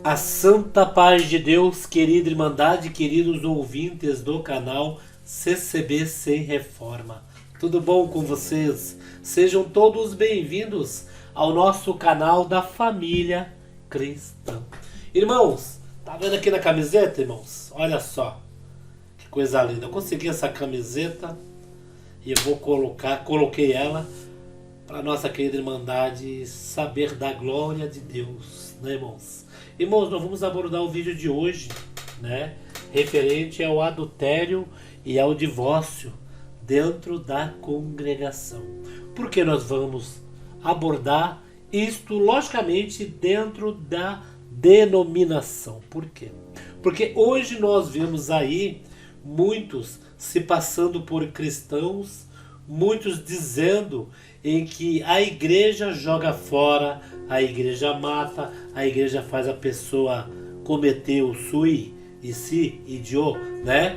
A santa paz de Deus, querida Irmandade, queridos ouvintes do canal CCB Sem Reforma. Tudo bom com vocês? Sejam todos bem-vindos ao nosso canal da família cristã. Irmãos, tá vendo aqui na camiseta, irmãos? Olha só, que coisa linda. Eu consegui essa camiseta e eu vou coloquei ela para nossa querida Irmandade saber da glória de Deus, né, irmãos? Irmãos, nós vamos abordar o vídeo de hoje, né, referente ao adultério e ao divórcio dentro da congregação. Por que nós vamos abordar isto, logicamente, dentro da denominação? Por quê? Porque hoje nós vemos aí muitos se passando por cristãos, muitos dizendo em que a igreja joga fora, a igreja mata, a igreja faz a pessoa cometer o sui e si idiot, né?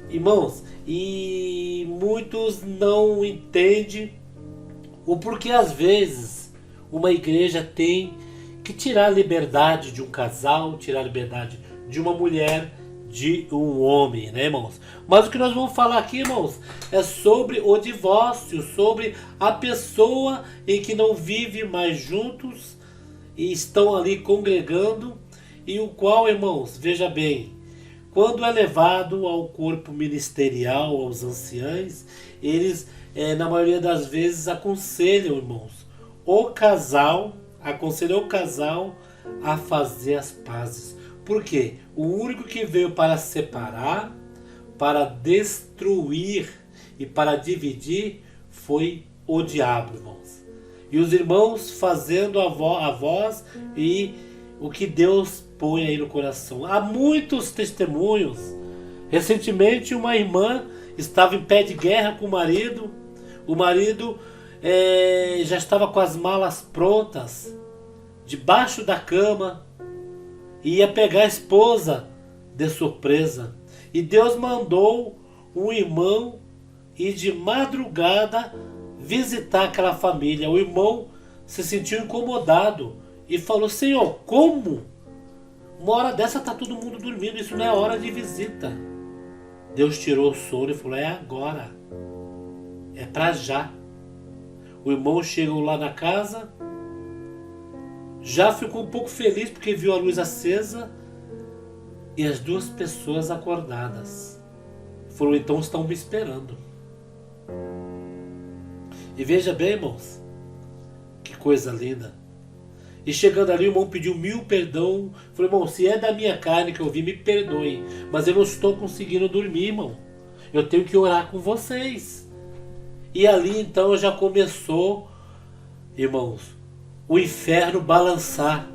Irmãos, e muitos não entendem o porquê às vezes uma igreja tem que tirar a liberdade de um casal, tirar a liberdade de uma mulher, de um homem, né, irmãos? Mas o que nós vamos falar aqui, irmãos, é sobre o divórcio, sobre a pessoa em que não vive mais juntos e estão ali congregando, e o qual, irmãos, veja bem, quando é levado ao corpo ministerial, aos anciães, eles, na maioria das vezes, aconselham, irmãos, aconselham o casal a fazer as pazes. Por quê? O único que veio para separar, para destruir e para dividir foi o diabo, irmãos. E os irmãos fazendo a voz e o que Deus põe aí no coração. Há muitos testemunhos. Recentemente uma irmã estava em pé de guerra com o marido já estava com as malas prontas, debaixo da cama, e ia pegar a esposa de surpresa. E Deus mandou um irmão ir de madrugada visitar aquela família. O irmão se sentiu incomodado e falou: Senhor, como? Uma hora dessa está todo mundo dormindo, isso não é hora de visita. Deus tirou o sono e falou: é agora, é para já. O irmão chegou lá na casa, já ficou um pouco feliz porque viu a luz acesa e as duas pessoas acordadas. Falou: então estão me esperando. E veja bem, irmãos, que coisa linda. E chegando ali, o irmão pediu 1000 perdão. Falou: irmão, se é da minha carne que eu vi, me perdoe, mas eu não estou conseguindo dormir, irmão. Eu tenho que orar com vocês. E ali então já começou, irmãos, o inferno balançar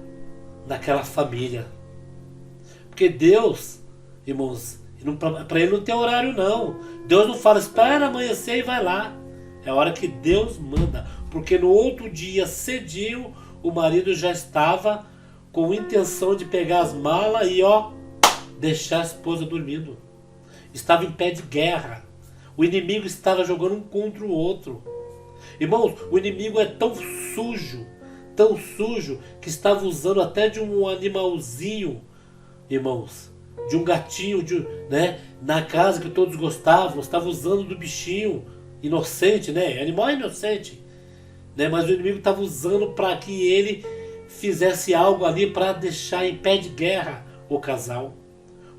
naquela família. Porque Deus, irmãos, para ele não tem horário não. Deus não fala: espera amanhecer e vai lá. É a hora que Deus manda. Porque no outro dia, cedinho, o marido já estava com intenção de pegar as malas e deixar a esposa dormindo. Estava em pé de guerra. O inimigo estava jogando um contra o outro. Irmãos, o inimigo é tão sujo, que estava usando até de um animalzinho, irmãos, de um gatinho, né, na casa que todos gostavam, estava usando do bichinho inocente, né, animal inocente, né, mas o inimigo estava usando para que ele fizesse algo ali para deixar em pé de guerra o casal,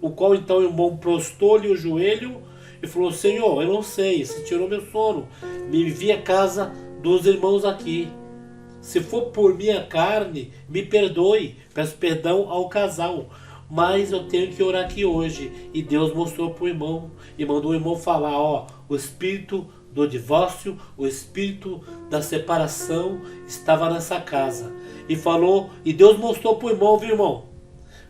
o qual então o irmão prostou-lhe o joelho e falou: Senhor, eu não sei, se tirou meu sono, me envia a casa dos irmãos aqui. Se for por minha carne, me perdoe, peço perdão ao casal, mas eu tenho que orar aqui hoje. E Deus mostrou para o irmão e mandou o irmão falar: o espírito do divórcio, o espírito da separação estava nessa casa. E falou, e Deus mostrou para o irmão, viu, irmão?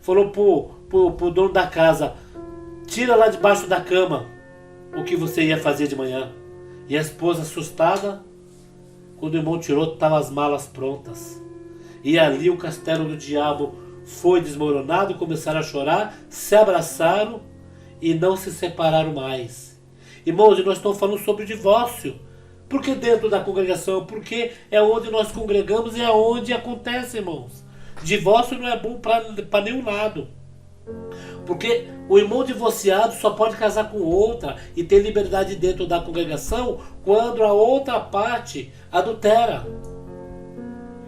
Falou pro dono da casa: tira lá debaixo da cama o que você ia fazer de manhã. E a esposa, assustada, quando o irmão tirou, estavam as malas prontas. E ali o castelo do diabo foi desmoronado, começaram a chorar, se abraçaram e não se separaram mais. Irmãos, e nós estamos falando sobre o divórcio. Porque dentro da congregação, porque é onde nós congregamos e é onde acontece, irmãos. divórcio não é bom para nenhum lado. Porque o irmão divorciado só pode casar com outra e ter liberdade dentro da congregação quando a outra parte adultera.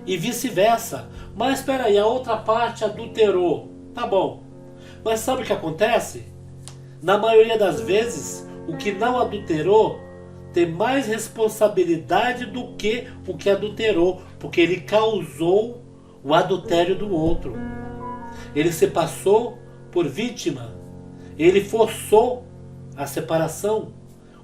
E vice-versa. Mas espera aí, a outra parte adulterou. Tá bom. Mas sabe o que acontece? Na maioria das vezes, o que não adulterou tem mais responsabilidade do que o que adulterou, porque ele causou o adultério do outro. Ele se passou por vítima. Ele forçou a separação.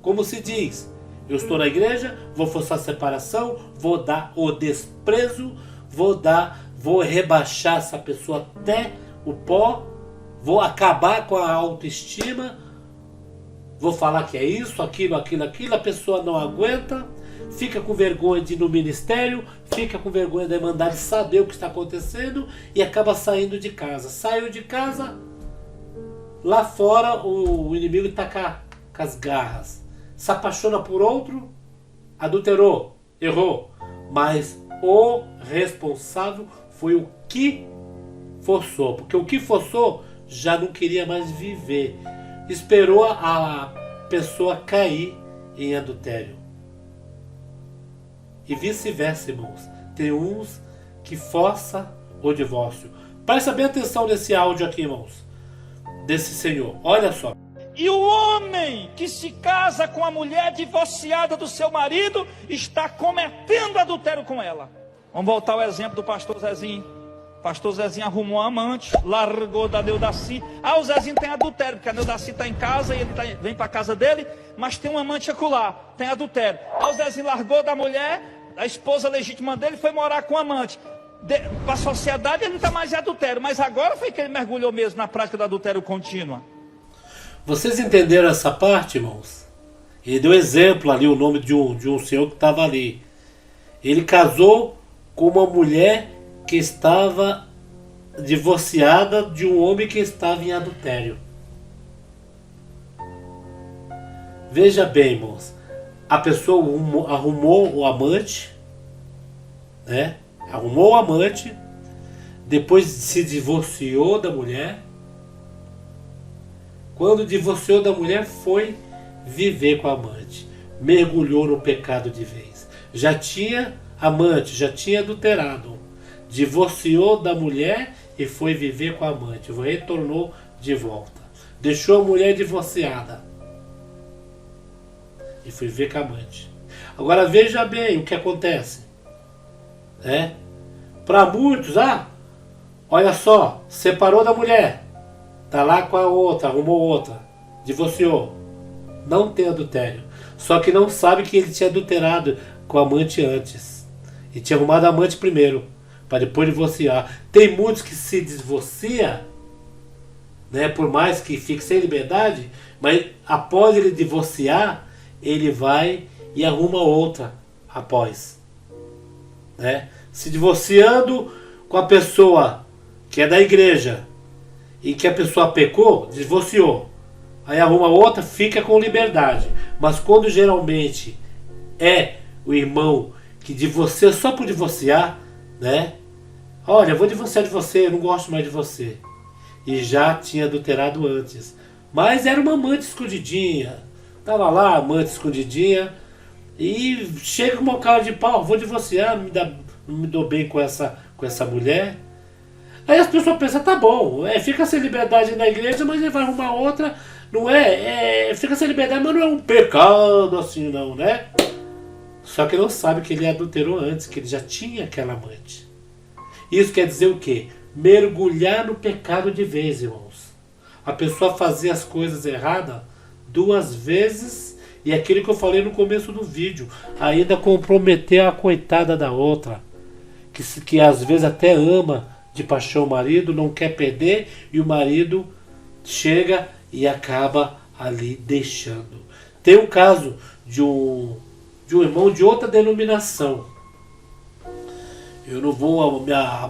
Como se diz, eu estou na igreja, vou forçar a separação, vou dar o desprezo, vou rebaixar essa pessoa até o pó, vou acabar com a autoestima, vou falar que é isso, aquilo, a pessoa não aguenta, fica com vergonha de ir no ministério, fica com vergonha de mandar saber o que está acontecendo e acaba saindo de casa. Saiu de casa, lá fora o inimigo está com as garras. Se apaixona por outro, adulterou, errou. Mas o responsável foi o que forçou. Porque o que forçou já não queria mais viver. Esperou a pessoa cair em adultério. E vice-versa, irmãos. Tem uns que forçam o divórcio. Presta bem atenção nesse áudio aqui, irmãos. Desse senhor. Olha só. E o homem que se casa com a mulher divorciada do seu marido está cometendo adultério com ela. Vamos voltar ao exemplo do pastor Zezinho. O pastor Zezinho arrumou um amante, largou da Neudaci. O Zezinho tem adultério, porque a Neudaci está em casa e ele vem para a casa dele, mas tem um amante acolá, tem adultério. O Zezinho largou da mulher, a esposa legítima dele foi morar com o amante. Para a sociedade ele não está mais em adultério, mas agora foi que ele mergulhou mesmo na prática do adultério contínuo. Vocês entenderam essa parte, irmãos? Ele deu exemplo ali, o nome de um senhor que estava ali. Ele casou com uma mulher que estava divorciada de um homem que estava em adultério. Veja bem, irmãos. A pessoa arrumou o amante, né? Arrumou o amante, depois se divorciou da mulher. Quando divorciou da mulher, foi viver com a amante. Mergulhou no pecado de vez. Já tinha amante, já tinha adulterado. Divorciou da mulher e foi viver com a amante. Retornou de volta. Deixou a mulher divorciada e foi viver com a amante. Agora veja bem o que acontece. Para muitos, olha só, separou da mulher. Tá lá com a outra, arrumou outra, divorciou. Não tem adultério. Só que não sabe que ele tinha adulterado com a amante antes. E tinha arrumado a amante primeiro, para depois divorciar. Tem muitos que se divorciam, né, por mais que fique sem liberdade, mas após ele divorciar, ele vai e arruma outra após. Né? Se divorciando com a pessoa que é da igreja, e que a pessoa pecou, divorciou. Aí arruma outra, fica com liberdade. Mas quando geralmente é o irmão que divorcia só por divorciar, né? Olha, eu vou divorciar de você, eu não gosto mais de você. E já tinha adulterado antes. Mas era uma amante escondidinha. Tava lá, amante escondidinha. E chega com uma cara de pau, vou divorciar, não me dou bem com essa mulher. Aí as pessoas pensam, tá bom, fica sem liberdade na igreja, mas ele vai arrumar outra, não fica sem liberdade, mas não é um pecado assim não, né? Só que não sabe que ele adulterou antes, que ele já tinha aquela amante. Isso quer dizer o quê? Mergulhar no pecado de vez, irmãos. A pessoa fazer as coisas erradas 2 vezes, e aquilo que eu falei no começo do vídeo, ainda comprometer a coitada da outra, que às vezes até ama de paixão o marido, não quer perder, e o marido chega e acaba ali deixando. Tem um caso de um irmão de outra denominação. Eu não vou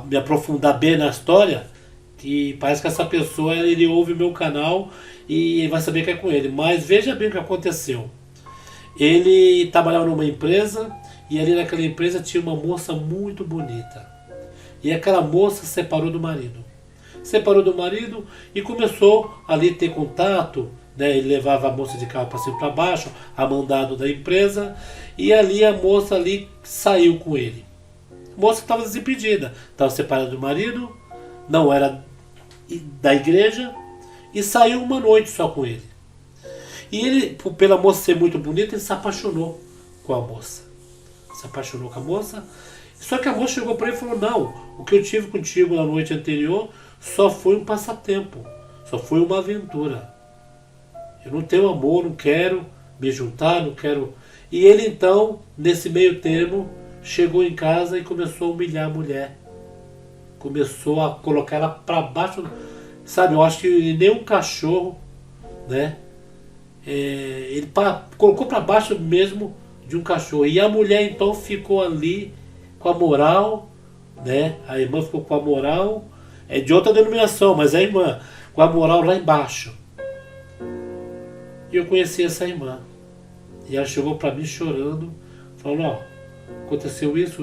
me aprofundar bem na história, que parece que essa pessoa, ele ouve o meu canal e vai saber que é com ele. Mas veja bem o que aconteceu. Ele trabalhava numa empresa, e ali naquela empresa tinha uma moça muito bonita. E aquela moça separou do marido. Separou do marido e começou ali a ter contato, né? Ele levava a moça de carro para cima e para baixo, a mandado da empresa, e ali a moça ali saiu com ele. A moça estava desimpedida, estava separada do marido, não era da igreja, e saiu uma noite só com ele. E ele, pela moça ser muito bonita, ele se apaixonou com a moça. Se apaixonou com a moça. Só que a moça chegou para ele e falou: não, o que eu tive contigo na noite anterior só foi um passatempo, só foi uma aventura. Eu não tenho amor, não quero me juntar, não quero... E ele então, nesse meio termo, chegou em casa e começou a humilhar a mulher. Começou a colocar ela para baixo, sabe? Eu acho que nem um cachorro, né? Ele colocou para baixo mesmo de um cachorro. E a mulher então ficou ali com a moral, né? A irmã ficou com a moral, é de outra denominação, mas a irmã com a moral lá embaixo. E eu conheci essa irmã. E ela chegou para mim chorando, falando: ó, aconteceu isso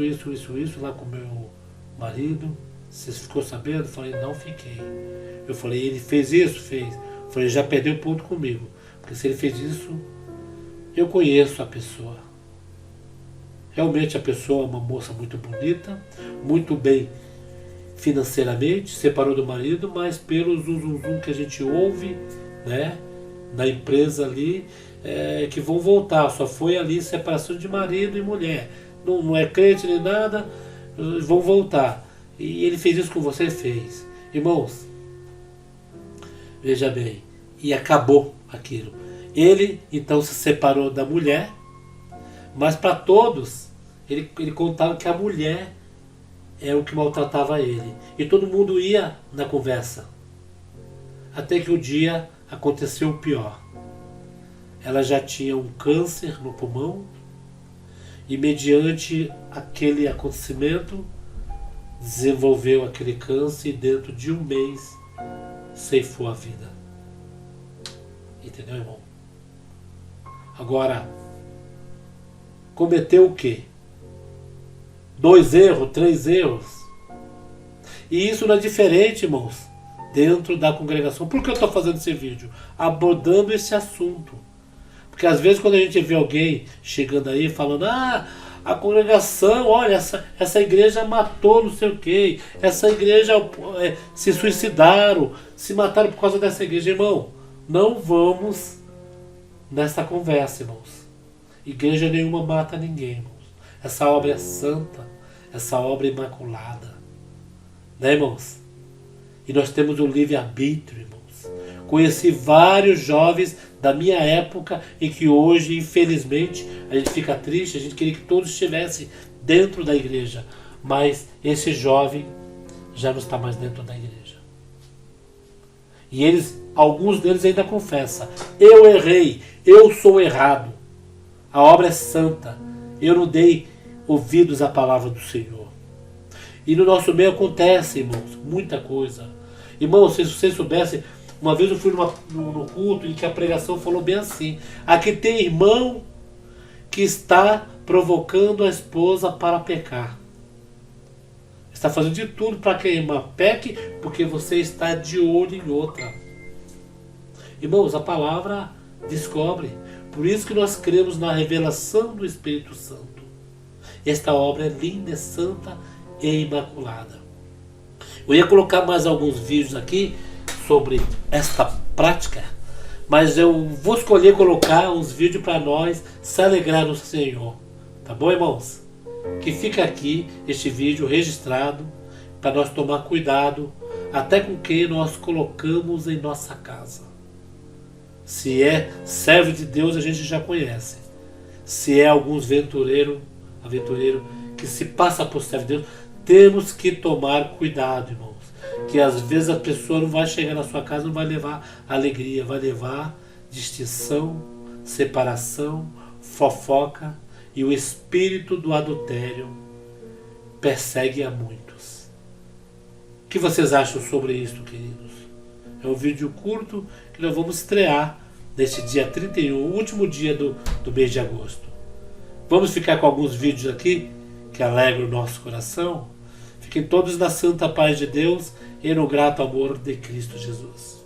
lá com meu marido. Você ficou sabendo? Eu falei: não fiquei. Eu falei: ele fez isso? Fez. Eu falei: já perdeu ponto comigo. Porque se ele fez isso, eu conheço a pessoa. Realmente a pessoa é uma moça muito bonita, muito bem financeiramente, separou do marido, mas pelo zum que a gente ouve, né, na empresa ali, que vão voltar. Só foi ali separação de marido e mulher. Não é crente nem nada, vão voltar. E ele fez isso com você? Fez. Irmãos, veja bem, e acabou aquilo. Ele então se separou da mulher, mas para todos ele contava que a mulher é o que maltratava ele. E todo mundo ia na conversa. Até que o dia aconteceu o pior. Ela já tinha um câncer no pulmão e mediante aquele acontecimento desenvolveu aquele câncer e dentro de um mês ceifou a vida. Entendeu, irmão? Agora, cometeu o quê? 2 erros, 3 erros. E isso não é diferente, irmãos, dentro da congregação. Por que eu estou fazendo esse vídeo? Abordando esse assunto. Porque às vezes quando a gente vê alguém chegando aí falando: ah, a congregação, olha, essa igreja matou não sei o quê, essa igreja se suicidaram, se mataram por causa dessa igreja. Irmão, não vamos nessa conversa, irmãos. Igreja nenhuma mata ninguém, irmãos. Essa obra é santa, essa obra é imaculada, né, irmãos? E nós temos o livre-arbítrio, irmãos. Conheci vários jovens da minha época e que hoje, infelizmente, a gente fica triste, a gente queria que todos estivessem dentro da igreja, mas esse jovem já não está mais dentro da igreja. E alguns deles ainda confessam: eu errei, eu sou errado, a obra é santa, eu não dei ouvidos à palavra do Senhor. E no nosso meio acontece, irmãos, muita coisa. Irmãos, se vocês soubessem, uma vez eu fui no culto em que a pregação falou bem assim: aqui tem irmão que está provocando a esposa para pecar. Está fazendo de tudo para que a irmã peque, porque você está de olho em outra. Irmãos, a palavra descobre. Por isso que nós cremos na revelação do Espírito Santo. Esta obra é linda, é santa e imaculada. Eu ia colocar mais alguns vídeos aqui sobre esta prática, mas eu vou escolher colocar uns vídeos para nós se alegrar no Senhor. Tá bom, irmãos? Que fica aqui este vídeo registrado para nós tomar cuidado até com quem nós colocamos em nossa casa. Se é servo de Deus, a gente já conhece. Se é alguns aventureiro que se passa por servo de Deus, temos que tomar cuidado, irmãos. Que às vezes a pessoa não vai chegar na sua casa, não vai levar alegria, vai levar distinção, separação, fofoca, e o espírito do adultério persegue a muitos. O que vocês acham sobre isso, queridos? É um vídeo curto que nós vamos estrear neste dia 31, o último dia do mês de agosto. Vamos ficar com alguns vídeos aqui que alegram o nosso coração. Fiquem todos na santa paz de Deus e no grato amor de Cristo Jesus.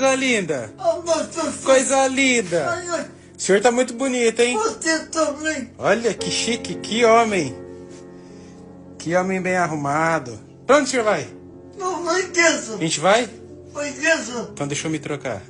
Coisa linda! Oh, Nossa Coisa linda! Ai, ai, O senhor tá muito bonito, hein? você também. Olha que chique, que homem! Que homem bem arrumado. Pra onde o senhor vai? Não, não esqueço. A gente vai? Não esqueço. Então deixa eu me trocar.